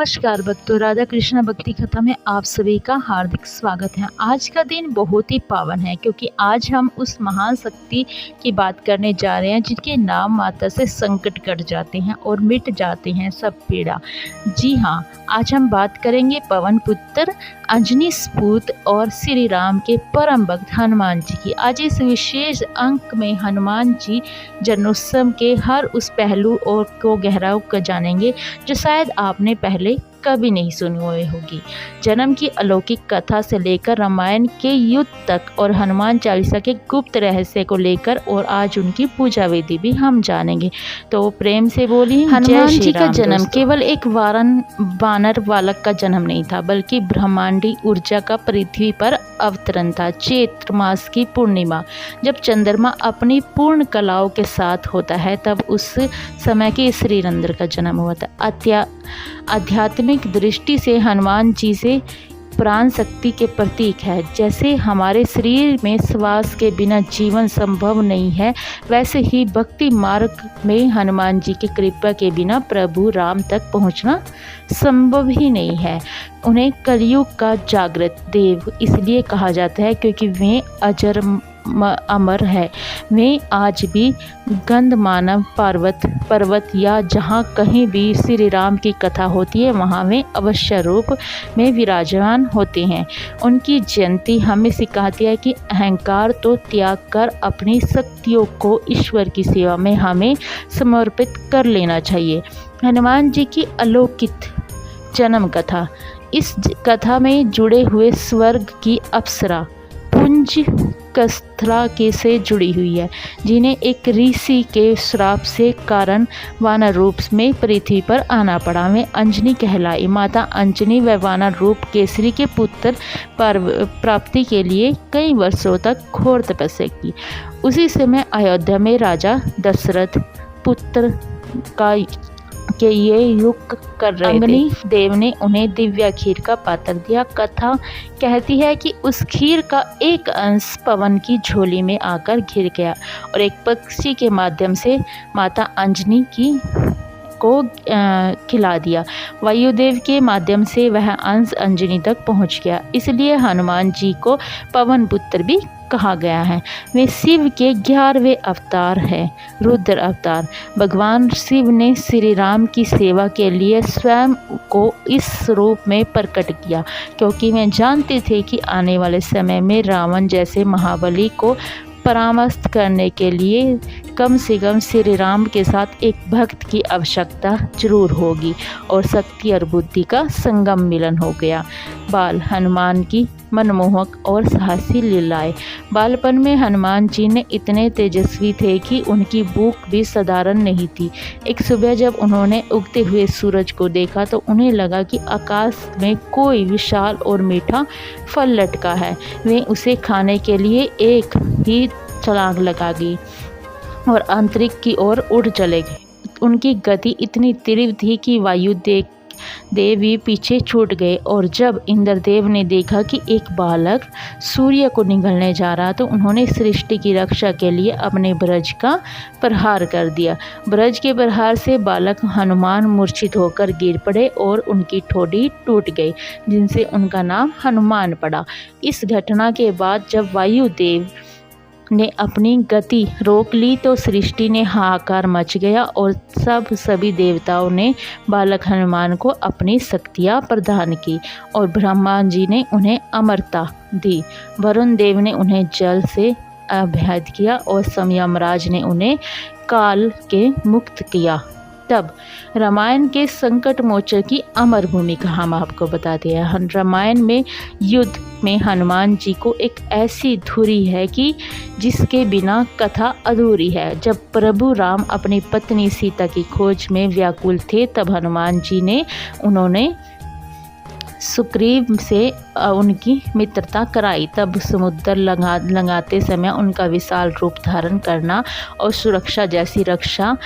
नमस्कार भक्तों, राधा कृष्ण भक्ति कथा में आप सभी का हार्दिक स्वागत है। आज का दिन बहुत ही पावन है क्योंकि आज हम उस महान शक्ति की बात करने जा रहे हैं जिनके नाम मात्र से संकट कट जाते हैं और मिट जाते हैं सब पीड़ा। जी हाँ, आज हम बात करेंगे पवन पुत्र अंजनी सपूत और श्री राम के परम भक्त हनुमान जी की। आज इस विशेष अंक में हनुमान जी जन्मोत्सव के हर उस पहलू और को गहराई कर जानेंगे जो शायद आपने पहले कभी नहीं सुनी हुई होगी। जन्म की अलौकिक कथा से लेकर रामायण के युद्ध तक और हनुमान चालीसा के गुप्त रहस्य को लेकर और आज उनकी पूजा विधि भी हम जानेंगे। तो प्रेम से बोलिए हनुमान जी का जन्म केवल एक वानर बालक का जन्म नहीं था, बल्कि ब्रह्मांडी ऊर्जा का पृथ्वी पर अवतरण था। चैत्र मास की पूर्णिमा जब चंद्रमा अपनी पूर्ण कलाओं के साथ होता है, तब उस समय के श्रीरंद्र का जन्म हुआ था। आध्यात्मिक दृष्टि से हनुमान जी से प्राण शक्ति के प्रतीक है। जैसे हमारे शरीर में श्वास के बिना जीवन संभव नहीं है, वैसे ही भक्ति मार्ग में हनुमान जी की कृपा के बिना प्रभु राम तक पहुंचना संभव ही नहीं है। उन्हें कलयुग का जागृत देव इसलिए कहा जाता है क्योंकि वे अजर अमर है। वे आज भी गंधमानव पर्वत या जहाँ कहीं भी श्री राम की कथा होती है, वहाँ वे अवश्य रूप में विराजमान होते हैं। उनकी जयंती हमें सिखाती है कि अहंकार तो त्याग कर अपनी शक्तियों को ईश्वर की सेवा में हमें समर्पित कर लेना चाहिए। हनुमान जी की अलौकिक जन्म कथा। इस कथा में जुड़े हुए स्वर्ग की अप्सरा पुंज कस्थला के से जुड़ी हुई है, जिन्हें एक ऋषि के श्राप से कारण वानर रूप में पृथ्वी पर आना पड़ा। वे अंजनी कहलाई। माता अंजनी व वानर रूप केसरी के पुत्र प्राप्ति के लिए कई वर्षों तक घोर तपस्या की। उसी समय अयोध्या में राजा दशरथ पुत्र के ये युग कर रहे थे। देव ने उन्हें दिव्य खीर का पात्र दिया। कथा कहती है कि उस खीर का एक अंश पवन की झोली में आकर गिर गया और एक पक्षी के माध्यम से माता अंजनी को खिला दिया। वायुदेव के माध्यम से वह अंश अंजनी तक पहुंच गया, इसलिए हनुमान जी को पवन पुत्र भी कहा गया है। वे शिव के 11वें अवतार हैं, रुद्र अवतार। भगवान शिव ने श्री राम की सेवा के लिए स्वयं को इस रूप में प्रकट किया, क्योंकि वे जानते थे कि आने वाले समय में रावण जैसे महाबली को परास्त करने के लिए कम से कम श्री राम के साथ एक भक्त की आवश्यकता जरूर होगी, और शक्ति और बुद्धि का संगम मिलन हो गया। बाल हनुमान की मनमोहक और साहसी लीलाएं। बालपन में हनुमान जी ने इतने तेजस्वी थे कि उनकी भूख भी साधारण नहीं थी। एक सुबह जब उन्होंने उगते हुए सूरज को देखा तो उन्हें लगा कि आकाश में कोई विशाल और मीठा फल लटका है। वे उसे खाने के लिए एक ही छलांग लगा गई और अंतरिक्ष की ओर उड़ चले गए। उनकी गति इतनी तीव्र थी कि वायुदेव भी पीछे छूट गए, और जब इंद्रदेव ने देखा कि एक बालक सूर्य को निगलने जा रहा तो उन्होंने सृष्टि की रक्षा के लिए अपने ब्रज का प्रहार कर दिया। ब्रज के प्रहार से बालक हनुमान मूर्छित होकर गिर पड़े और उनकी ठोड़ी टूट गई, जिनसे उनका नाम हनुमान पड़ा। इस घटना के बाद जब वायुदेव ने अपनी गति रोक ली तो सृष्टि ने हाहाकार मच गया और सभी देवताओं ने बालक हनुमान को अपनी शक्तियाँ प्रदान की और ब्रह्मा जी ने उन्हें अमरता दी। वरुण देव ने उन्हें जल से अभेद किया और यमराज ने उन्हें काल के मुक्त किया। तब रामायण के संकट मोचन की अमर भूमिका हम आपको बताते हैं। रामायण में युद्ध में हनुमान जी को एक ऐसी धुरी है कि जिसके बिना कथा अधूरी है। जब प्रभु राम अपनी पत्नी सीता की खोज में व्याकुल थे, तब हनुमान जी ने उन्होंने सुग्रीव से उनकी मित्रता कराई। तब समुद्र लगाते समय उनका विशाल रूप धारण करना और सुरक्षा जैसी रक्षा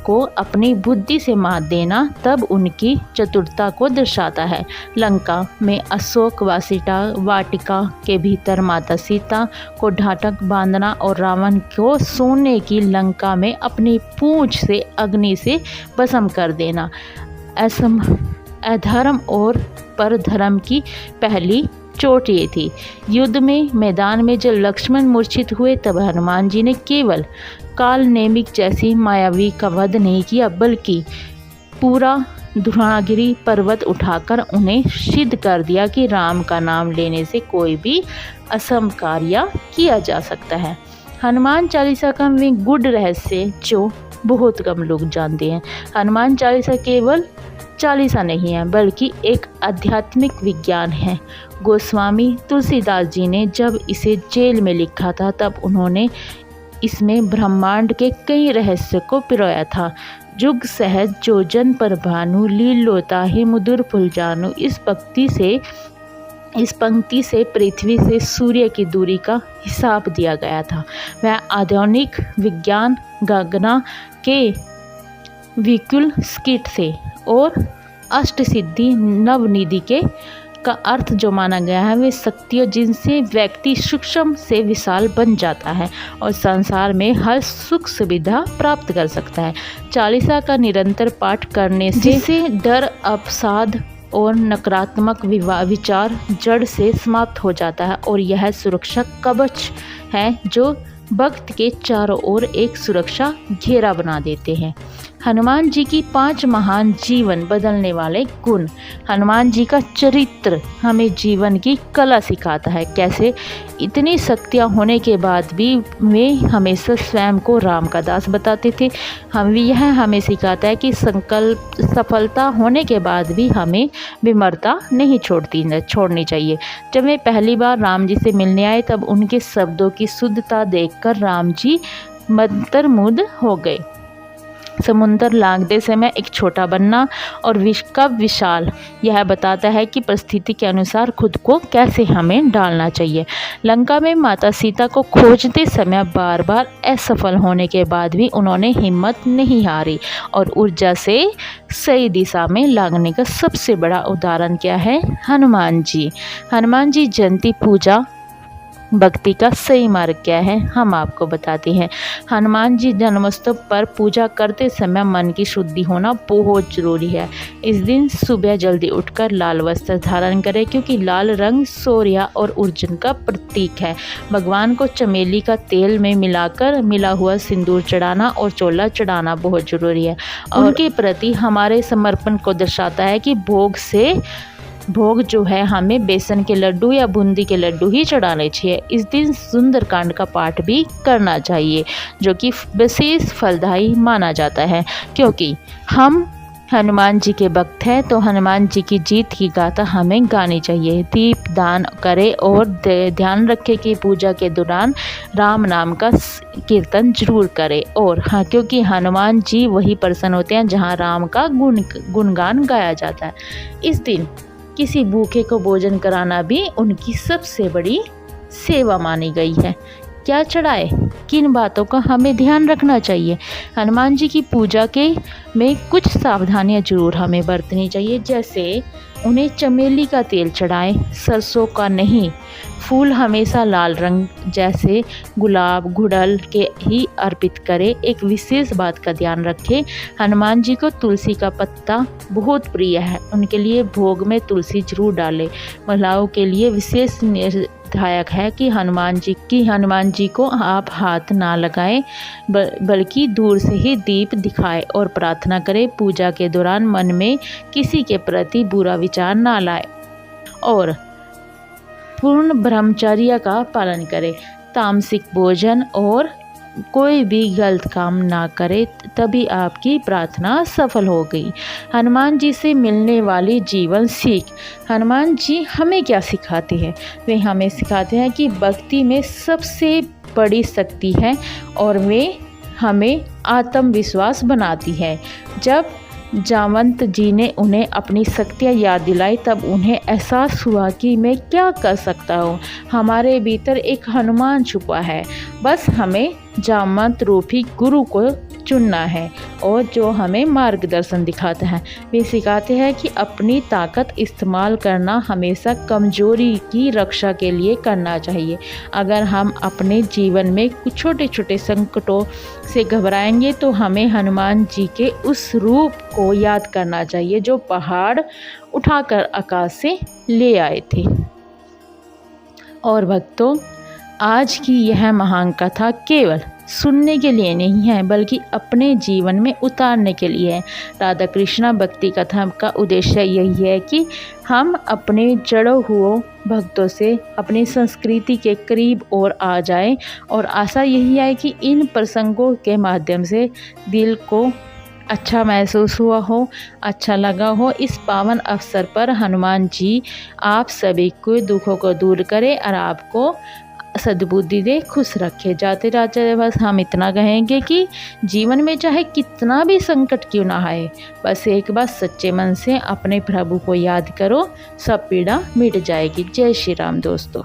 को अपनी बुद्धि से मात देना तब उनकी चतुरता को दर्शाता है। लंका में अशोक वाटिका के भीतर माता सीता को ढांढक बांधना और रावण को सोने की लंका में अपनी पूंछ से अग्नि से भस्म कर देना अधर्म और परधर्म की पहली चोट ये थी। युद्ध में मैदान में जब लक्ष्मण मूर्छित हुए तब हनुमान जी ने केवल काल नेमिक जैसी मायावी का वध नहीं किया, बल्कि पूरा द्रोणागिरी पर्वत उठाकर उन्हें सिद्ध कर दिया कि राम का नाम लेने से कोई भी असम कार्य किया जा सकता है। हनुमान चालीसा का वे गुड रहस्य जो बहुत कम लोग जानते हैं। हनुमान चालीसा केवल चालीसा नहीं है, बल्कि एक आध्यात्मिक विज्ञान है। गोस्वामी तुलसीदास जी ने जब इसे जेल में लिखा था तब उन्होंने इसमें ब्रह्मांड के कई रहस्य को पिरोया था। जुग सहज जोजन पर भानु, लीलोता ही मुदुर फुल जानू। इस पंक्ति से पृथ्वी से सूर्य की दूरी का हिसाब दिया गया था। वह आधुनिक विज्ञान गगना के विकुल स्किट से और अष्टसिद्धि नवनिधि के का अर्थ जो माना गया है वे शक्तियाँ जिनसे व्यक्ति सूक्ष्म से विशाल बन जाता है और संसार में हर सुख सुविधा प्राप्त कर सकता है। चालीसा का निरंतर पाठ करने से डर, अवसाद और नकारात्मक विचार जड़ से समाप्त हो जाता है और यह सुरक्षा कवच है जो भक्त के चारों ओर एक सुरक्षा घेरा बना देते हैं। हनुमान जी की 5 महान जीवन बदलने वाले गुण। हनुमान जी का चरित्र हमें जीवन की कला सिखाता है। कैसे इतनी शक्तियाँ होने के बाद भी वे हमेशा स्वयं को राम का दास बताते थे। यह हमें सिखाता है कि संकल्प सफलता होने के बाद भी हमें विमरता नहीं छोड़नी चाहिए। जब वे पहली बार राम जी से मिलने आए तब उनके शब्दों की शुद्धता देखकर राम जी मंत्रमुग्ध हो गए। समुद्र लांघते समय एक छोटा बनना और विश्व का विशाल, यह बताता है कि परिस्थिति के अनुसार खुद को कैसे हमें डालना चाहिए। लंका में माता सीता को खोजते समय बार बार असफल होने के बाद भी उन्होंने हिम्मत नहीं हारी और ऊर्जा से सही दिशा में लांघने का सबसे बड़ा उदाहरण क्या है? हनुमान जी। हनुमान जी जयंती पूजा भक्ति का सही मार्ग क्या है, हम आपको बताते हैं। हनुमान जी जन्मोत्सव पर पूजा करते समय मन की शुद्धि होना बहुत जरूरी है। इस दिन सुबह जल्दी उठकर लाल वस्त्र धारण करें, क्योंकि लाल रंग शौर्य और अर्जुन का प्रतीक है। भगवान को चमेली का तेल में मिला हुआ सिंदूर चढ़ाना और चोला चढ़ाना बहुत जरूरी है। उनके प्रति हमारे समर्पण को दर्शाता है कि भोग जो है हमें बेसन के लड्डू या बूंदी के लड्डू ही चढ़ाने चाहिए। इस दिन सुंदरकांड का पाठ भी करना चाहिए, जो कि विशेष फलदायी माना जाता है। क्योंकि हम हनुमान जी के भक्त हैं तो हनुमान जी की जीत की गाथा हमें गानी चाहिए। दीप दान करें और ध्यान रखें कि पूजा के दौरान राम नाम का कीर्तन जरूर करें। और हाँ, क्योंकि हनुमान जी वही प्रसन्न होते हैं जहाँ राम का गुणगान गाया जाता है। इस दिन किसी भूखे को भोजन कराना भी उनकी सबसे बड़ी सेवा मानी गई है। क्या चढ़ाए, किन बातों का हमें ध्यान रखना चाहिए? हनुमान जी की पूजा में कुछ सावधानियां जरूर हमें बरतनी चाहिए। जैसे उन्हें चमेली का तेल चढ़ाएं, सरसों का नहीं। फूल हमेशा लाल रंग जैसे गुलाब, गुड़हल के ही अर्पित करें। एक विशेष बात का ध्यान रखें, हनुमान जी को तुलसी का पत्ता बहुत प्रिय है, उनके लिए भोग में तुलसी जरूर डालें। महिलाओं के लिए विशेष निर्धायक है कि हनुमान जी को आप हाथ ना लगाएं, बल्कि दूर से ही दीप दिखाएं और प्रार्थना करें। पूजा के दौरान मन में किसी के प्रति बुरा विचार ना लाएं और पूर्ण ब्रह्मचर्य का पालन करें। तामसिक भोजन और कोई भी गलत काम ना करे, तभी आपकी प्रार्थना सफल हो गई। हनुमान जी से मिलने वाली जीवन सीख। हनुमान जी हमें क्या सिखाते हैं? वे हमें सिखाते हैं कि भक्ति में सबसे बड़ी शक्ति है और वे हमें आत्मविश्वास बनाती है। जब जामवंत जी ने उन्हें अपनी शक्तियाँ याद दिलाई तब उन्हें एहसास हुआ कि मैं क्या कर सकता हूँ। हमारे भीतर एक हनुमान छुपा है, बस हमें जामवंत रूपी गुरु को चुनना है और जो हमें मार्गदर्शन दिखाता है। वे सिखाते हैं कि अपनी ताकत इस्तेमाल करना हमेशा कमज़ोरी की रक्षा के लिए करना चाहिए। अगर हम अपने जीवन में कुछ छोटे छोटे संकटों से घबराएंगे तो हमें हनुमान जी के उस रूप को याद करना चाहिए जो पहाड़ उठाकर आकाश से ले आए थे। और भक्तों, आज की यह महान कथा केवल सुनने के लिए नहीं है बल्कि अपने जीवन में उतारने के लिए है। राधा कृष्णा भक्ति कथा का उद्देश्य यही है कि हम अपने जड़ों हुए भक्तों से अपनी संस्कृति के करीब और आ जाएं, और आशा यही है कि इन प्रसंगों के माध्यम से दिल को अच्छा महसूस हुआ हो, अच्छा लगा हो। इस पावन अवसर पर हनुमान जी आप सभी को दुखों को दूर करें और आपको सद्बुद्धि दे, खुश रखे। जाते जाते बस हम इतना कहेंगे कि जीवन में चाहे कितना भी संकट क्यों ना आए, बस एक बार सच्चे मन से अपने प्रभु को याद करो, सब पीड़ा मिट जाएगी। जय श्री राम दोस्तों।